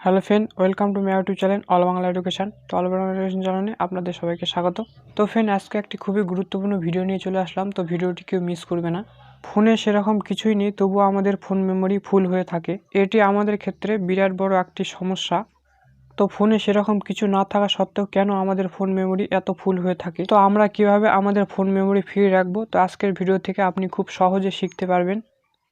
Hello friend, welcome to my YouTube channel all Bangla education. তো all Bangla education চ্যানেলে আপনাদের সবাইকে স্বাগত। তো ফ্রেন্ড, আজকে একটি খুবই গুরুত্বপূর্ণ ভিডিও নিয়ে চলে আসলাম। তো ভিডিওটি কেউ মিস করবে না। ফোনে সেরকম কিছুই নেই, তবুও আমাদের ফোন মেমোরি ফুল হয়ে থাকে। এটি আমাদের ক্ষেত্রে বিরাট বড় একটি সমস্যা। তো ফোনে সেরকম কিছু না থাকা সত্ত্বেও কেন আমাদের ফোন মেমোরি এত ফুল হয়ে থাকে, তো আমরা কিভাবে আমাদের ফোন মেমোরি ফ্রি রাখবো, তো আজকের ভিডিও থেকে আপনি খুব সহজে শিখতে পারবেন।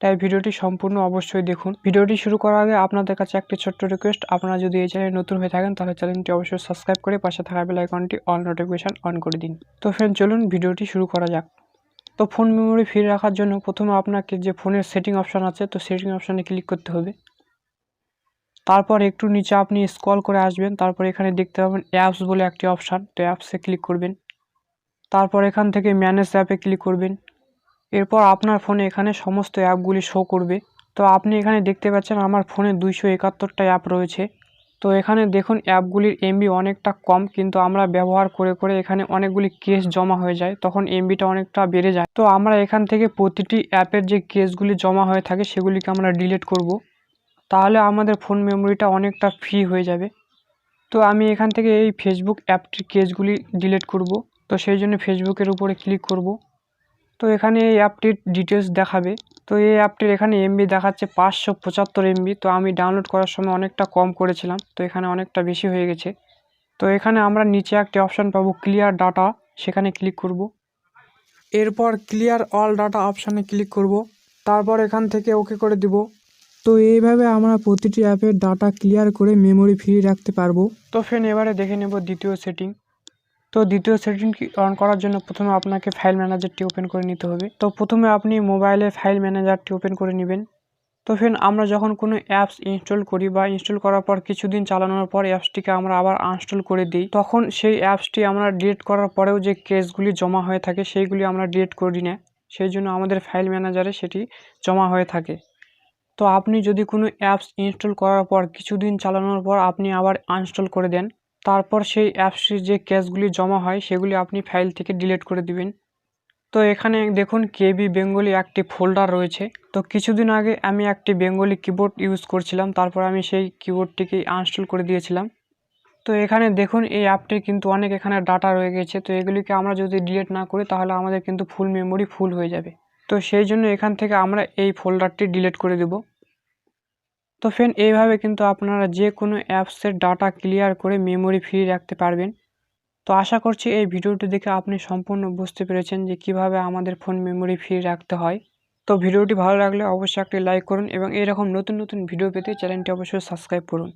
তাই ভিডিওটি সম্পূর্ণ অবশ্যই দেখুন। ভিডিওটি শুরু করার আগে আপনাদের কাছে একটি ছোট্ট রিকোয়েস্ট, আপনারা যদি এই চ্যানেলে নতুন হয়ে থাকেন তাহলে চ্যানেলটি অবশ্যই সাবস্ক্রাইব করে পাশে থাকা বেল আইকনটি অল নোটিফিকেশন অন করে দিন। তো ফ্রেন্ড, চলুন ভিডিওটি শুরু করা যাক। তো ফোন মেমোরি ফ্রি রাখার জন্য প্রথমে আপনাকে যে ফোনের সেটিং অপশান আছে, তো সেটিং অপশানে ক্লিক করতে হবে। তারপর একটু নিচে আপনি স্ক্রল করে আসবেন, তারপর এখানে দেখতে পাবেন অ্যাপস বলে একটি অপশান, তো অ্যাপসে ক্লিক করবেন। তারপর এখান থেকে ম্যানেজ অ্যাপে ক্লিক করবেন। এরপর আপনার ফোনে এখানে সমস্ত অ্যাপগুলি শো করবে। তো আপনি এখানে দেখতে পাচ্ছেন আমার ফোনে 271টা অ্যাপ রয়েছে। তো এখানে দেখুন অ্যাপগুলির এমবি অনেকটা কম, কিন্তু আমরা ব্যবহার করে করে এখানে অনেকগুলি কেস জমা হয়ে যায়, তখন এমবিটা অনেকটা বেড়ে যায়। তো আমরা এখান থেকে প্রতিটি অ্যাপের যে কেসগুলি জমা হয়ে থাকে সেগুলিকে আমরা ডিলিট করব। তাহলে আমাদের ফোন মেমোরিটা অনেকটা ফ্রি হয়ে যাবে। তো আমি এখান থেকে এই ফেসবুক অ্যাপটির কেসগুলি ডিলিট করব। তো সেই জন্য ফেসবুকের উপরে ক্লিক করব। তো এখানে এই অ্যাপটির ডিটেলস দেখাবে। তো এই অ্যাপটির এখানে এমবি দেখাচ্ছে 575 এমবি। তো আমি ডাউনলোড করার সময় অনেকটা কম করেছিলাম, তো এখানে অনেকটা বেশি হয়ে গেছে। তো এখানে আমরা নিচে একটি অপশান পাবো ক্লিয়ার ডাটা, সেখানে ক্লিক করব। এরপর ক্লিয়ার অল ডাটা অপশানে ক্লিক করব। তারপর এখান থেকে ওকে করে দিব। তো এইভাবে আমরা প্রতিটি অ্যাপের ডাটা ক্লিয়ার করে মেমোরি ফ্রি রাখতে পারবো। তো ফ্রেন্ড, এবারে দেখে নেব দ্বিতীয় সেটিং। তো দ্বিতীয় সেটিং অন করার জন্য প্রথমে আপনাকে ফাইল ম্যানেজারটি ওপেন করে নিতে হবে। তো প্রথমে আপনি মোবাইলে ফাইল ম্যানেজারটি ওপেন করে নেবেন। তো ফ্রেন্ড, আমরা যখন কোনো অ্যাপস ইনস্টল করি বা ইনস্টল করার পর কিছুদিন চালানোর পর অ্যাপসটিকে আমরা আবার আনইনস্টল করে দিই, তখন সেই অ্যাপসটি আমরা ডিলিট করার পরেও যে কেসগুলি জমা হয়ে থাকে সেইগুলি আমরা ডিলিট করি না, সেই জন্য আমাদের ফাইল ম্যানেজারে সেটি জমা হয়ে থাকে। তো আপনি যদি কোনো অ্যাপস ইনস্টল করার পর কিছুদিন চালানোর পর আপনি আবার আনইনস্টল করে দেন, তারপর সেই অ্যাপসটির যে কেসগুলি জমা হয় সেগুলি আপনি ফাইল থেকে ডিলিট করে দিবেন। তো এখানে দেখুন কেবি বেঙ্গলি একটি ফোল্ডার রয়েছে। তো কিছুদিন আগে আমি একটি বেঙ্গলি কিবোর্ড ইউজ করছিলাম, তারপর আমি সেই কিবোর্ডটিকে আনইনস্টল করে দিয়েছিলাম। তো এখানে দেখুন এই অ্যাপটির কিন্তু অনেক এখানে ডাটা রয়ে গেছে। তো এগুলিকে আমরা যদি ডিলিট না করি তাহলে আমাদের কিন্তু ফুল মেমোরি ফুল হয়ে যাবে। তো সেই জন্য এখান থেকে আমরা এই ফোল্ডারটি ডিলিট করে দেব। তো ফ্রেন্ড, এইভাবে কিন্তু আপনারা যে কোনো অ্যাপসের ডাটা ক্লিয়ার করে মেমোরি ফ্রি রাখতে পারবেন। তো আশা করছি এই ভিডিওটি দেখে আপনি সম্পূর্ণ বুঝতে পেরেছেন যে কিভাবে আমাদের ফোন মেমোরি ফ্রি রাখতে হয়। তো ভিডিওটি ভালো লাগলে অবশ্যই একটি লাইক করুন এবং এরকম নতুন নতুন ভিডিও পেতে চ্যানেলটি অবশ্যই সাবস্ক্রাইব করুন।